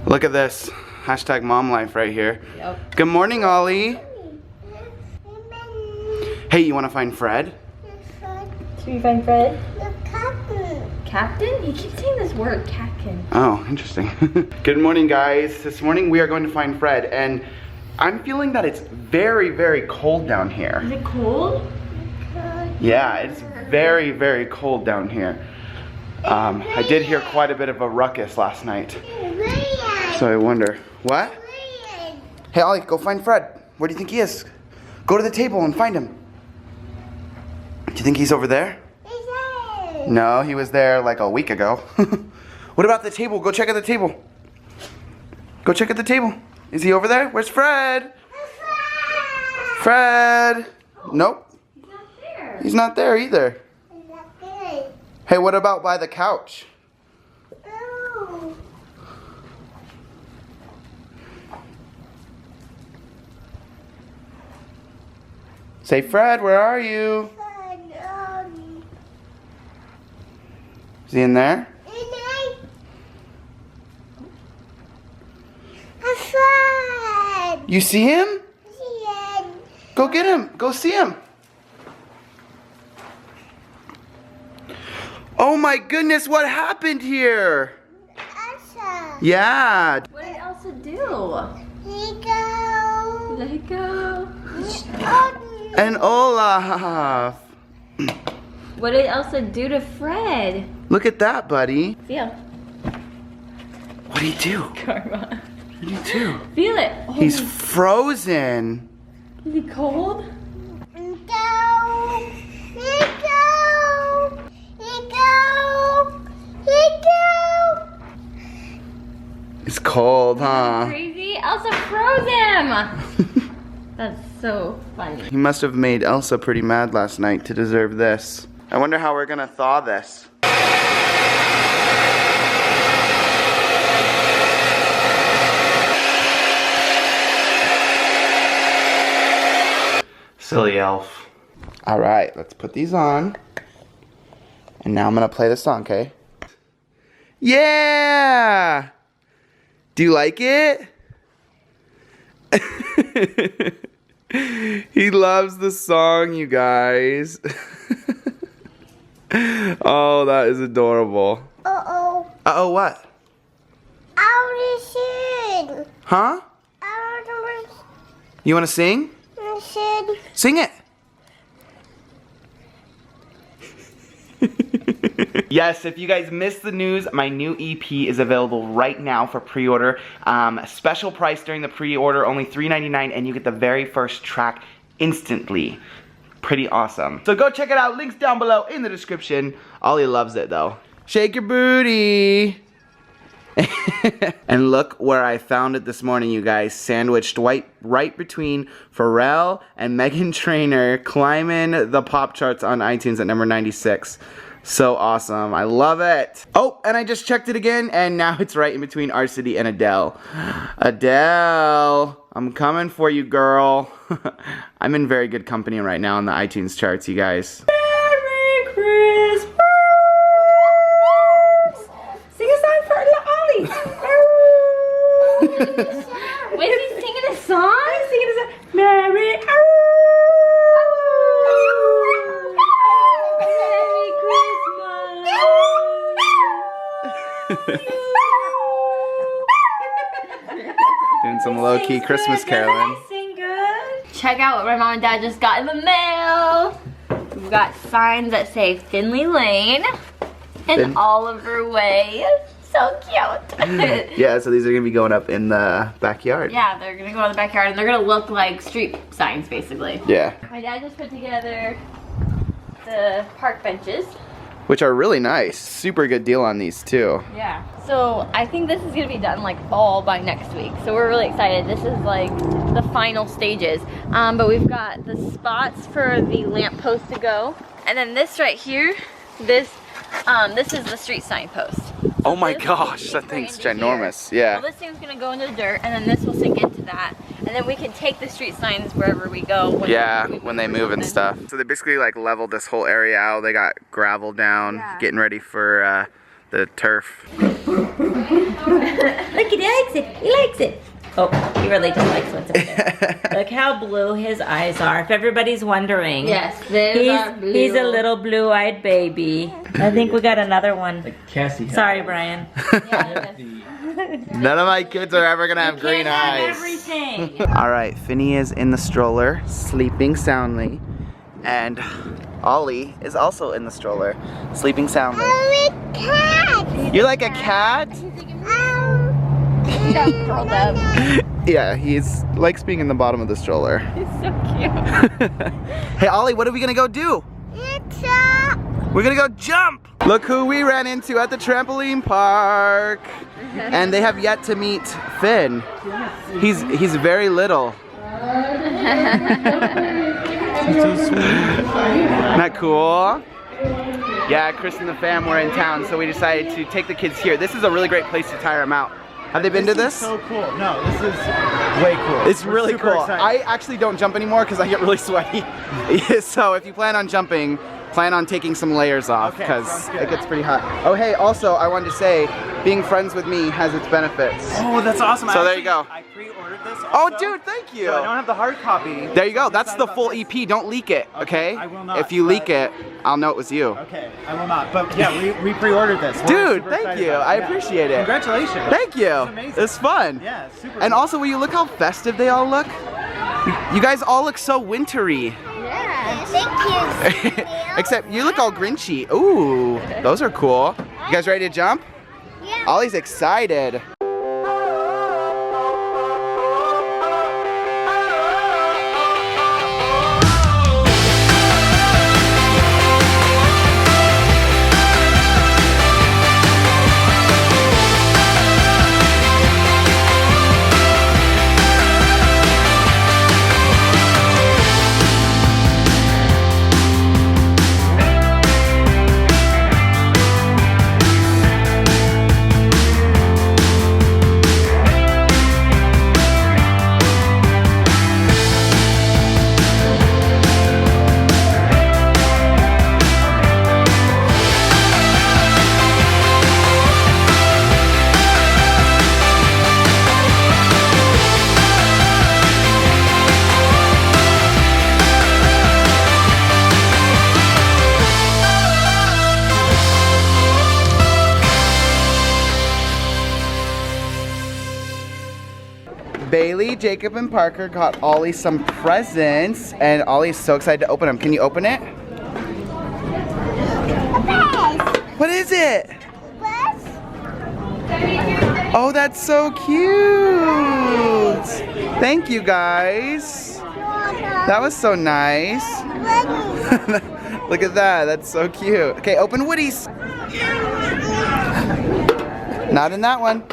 Look at this. Hashtag mom life right here. Yep. Good morning, Ollie. Hey, you want to find Fred? Should we find Fred? The captain. Captain? You keep saying this word, captain. Oh, interesting. Good morning, guys. This morning we are going to find Fred, and I'm feeling that it's very, very cold down here. Is it cold? Yeah, it's very, very cold down here. I did hear quite a bit of a ruckus last night. So I wonder. What? Hey, Ollie, go find Fred. Where do you think he is? Go to the table and find him. Do you think he's over there? No, he was there like a week ago. What about the table? Go check at the table. Go check at the table. Is he over there? Where's Fred? Fred! Nope. He's not there. He's not there either. Hey, what about by the couch? Oh. Say, Fred, where are you? Is he in there? Fred. You see him? Go get him. Go see him. Oh my goodness, what happened here? Elsa. Yeah. What did Elsa do? Let it go. And Olaf. What did Elsa do to Fred? Look at that, buddy. Feel. What did he do? Karma. What did he do? Feel it. Oh. He's frozen. Is he cold? It's cold, huh? Crazy. Elsa froze him. That's so funny. He must have made Elsa pretty mad last night to deserve this. I wonder how we're gonna thaw this. Silly elf. All right, let's put these on. And now I'm gonna play the song, okay? Yeah! Do you like it? He loves the song, you guys. Oh, that is adorable. Uh-oh. Uh-oh, what? I want to sing. Huh? I want You want to sing? to sing. Sing it. Yes, if you guys missed the news, my new EP is available right now for pre-order. Special price during the pre-order, only $3.99, and you get the very first track instantly. Pretty awesome. So go check it out. Links down below in the description. Ollie loves it though. Shake your booty. And look where I found it this morning, you guys. Sandwiched right between Pharrell and Meghan Trainor, climbing the pop charts on iTunes at number 96. So awesome. I love it. Oh, and I just checked it again, and now it's right in between Our City and Adele. Adele, I'm coming for you, girl. I'm in very good company right now on the iTunes charts, you guys. Merry Christmas. Sing a song for Ollie. Wait, is he singing a song? He's singing a song. Merry Doing some low-key Christmas caroling. Sing good. Check out what my mom and dad just got in the mail. We've got signs that say Finley Lane and Oliver Way. So cute. Yeah, so these are gonna be going up in the backyard. Yeah, they're gonna go in the backyard and they're gonna look like street signs basically. Yeah. My dad just put together the park benches. Which are really nice. Super good deal on these too. Yeah. So I think this is gonna be done like all by next week. So we're really excited. This is like the final stages. But we've got the spots for the lamppost to go. And then this right here, this is the street sign post. Oh my This gosh, goes that right thing's into ginormous. here. Yeah. Well, this thing's gonna go into the dirt, and then this will sink into that, and then we can take the street signs wherever we go. When they move and stuff. So they basically like leveled this whole area out. They got gravel down, getting ready for the turf. Look, he likes it. He likes it. Oh, he really just likes what's up there. Look how blue his eyes are. If everybody's wondering. Yes, those are blue. He's a little blue-eyed baby. I think we got another one. Like Cassie. Sorry, Brian. None of my kids are ever gonna have green Can't have eyes. everything. All right, Finny is in the stroller, sleeping soundly, and Ollie is also in the stroller, sleeping soundly. I'm a cat. You're like a cat? He's got curled up. Yeah, he's likes being in the bottom of the stroller. He's so cute. Hey Ollie, what are we gonna go do? It's a We're gonna go jump! Look who we ran into at the trampoline park. And they have yet to meet Finn. He's very little. Isn't that cool? Yeah, Chris and the fam were in town, so we decided to take the kids here. This is a really great place to tire them out. Have they been to this? So cool. No, this is way cool. It's really super cool. excited. I actually don't jump anymore because I get really sweaty. So if you plan on jumping, plan on taking some layers off because it gets pretty hot. Oh hey, also I wanted to say, being friends with me has its benefits. Oh, that's awesome. So there you go. I pre-ordered this Oh also, dude, thank you. So I don't have the hard copy. There you go. That's I'm the excited full about EP. Don't leak it, okay? I will not, If you but- leak it, I'll know it was you. Okay, I will not. But yeah, we pre-ordered this. We're Dude, super thank excited you. about it. I Yeah. appreciate it. Congratulations. Thank you. It's amazing. It's fun. Yeah, it's super And cool. also, will you look how festive they all look? You guys all look so wintry. yeah. Thank you. Except you look all grinchy. Ooh, those are cool. You guys ready to jump? Yeah. Ollie's excited. Bailey, Jacob, and Parker got Ollie some presents, and Ollie is so excited to open them. Can you open it? What is it? Oh, that's so cute! Thank you, guys. That was so nice. Look at that, that's so cute. Okay, open Woody's. Not in that one.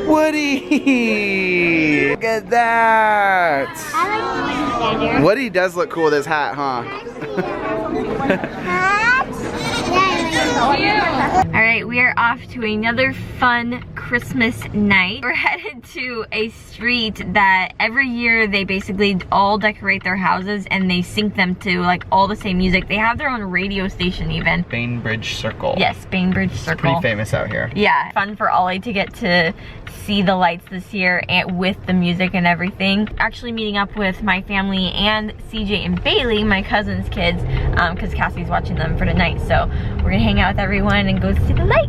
Woody! Look at that! Woody does look cool with his hat, huh? Alright, we are off to another fun Christmas night. We're headed to a street that every year they basically all decorate their houses and they sync them to like all the same music. They have their own radio station even. Bainbridge Circle. Yes, Bainbridge Circle. Pretty famous out here. Yeah, fun for Ollie to get to see the lights this year and with the music and everything. Actually meeting up with my family and CJ and Bailey, my cousin's kids, because Cassie's watching them for tonight. So we're gonna hang out with everyone and go see the lights.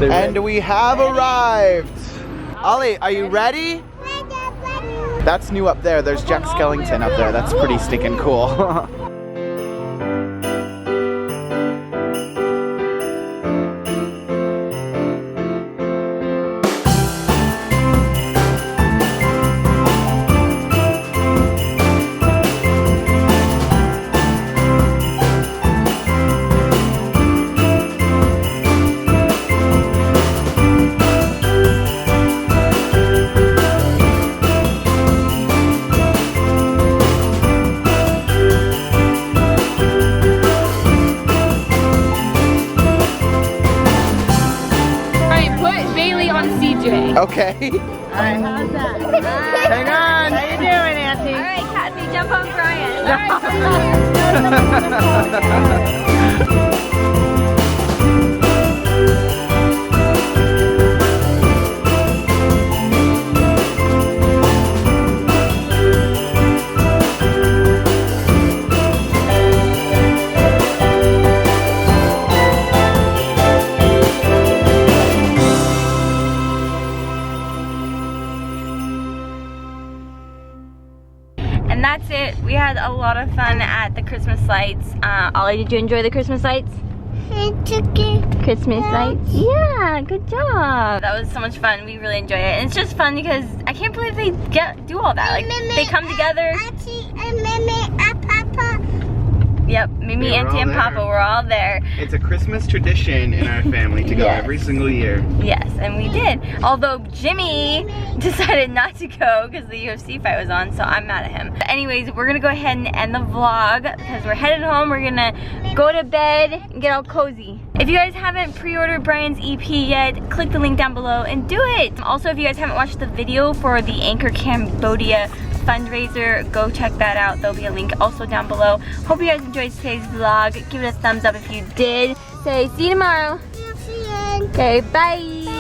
And we have arrived. Ollie, are you ready? That's new up there. There's Jack Skellington up there. That's pretty stinking cool. Okay. Alright, how's that? Hang on. How you doing, Auntie? Alright, Cassie, jump on Bryan. And that's it. We had a lot of fun at the Christmas lights. Ollie, did you enjoy the Christmas lights? It's okay. Christmas lights? Yeah, good job. That was so much fun. We really enjoyed it. And it's just fun because I can't believe they do all that. Like, they come together. Auntie and Mimi and Papa. Yep, Mimi, Auntie, and Papa, we're all there. It's a Christmas tradition in our family to go every single year. Yes, and we did. Although Jimmy decided not to go because the UFC fight was on, so I'm mad at him. But anyways, we're gonna go ahead and end the vlog because we're headed home. We're gonna go to bed and get all cozy. If you guys haven't pre-ordered Bryan's EP yet, click the link down below and do it. Also, if you guys haven't watched the video for the Anchor Cambodia fundraiser, go check that out. There'll be a link also down below. Hope you guys enjoyed today's vlog. Give it a thumbs up if you did. Say see you tomorrow. Okay, bye.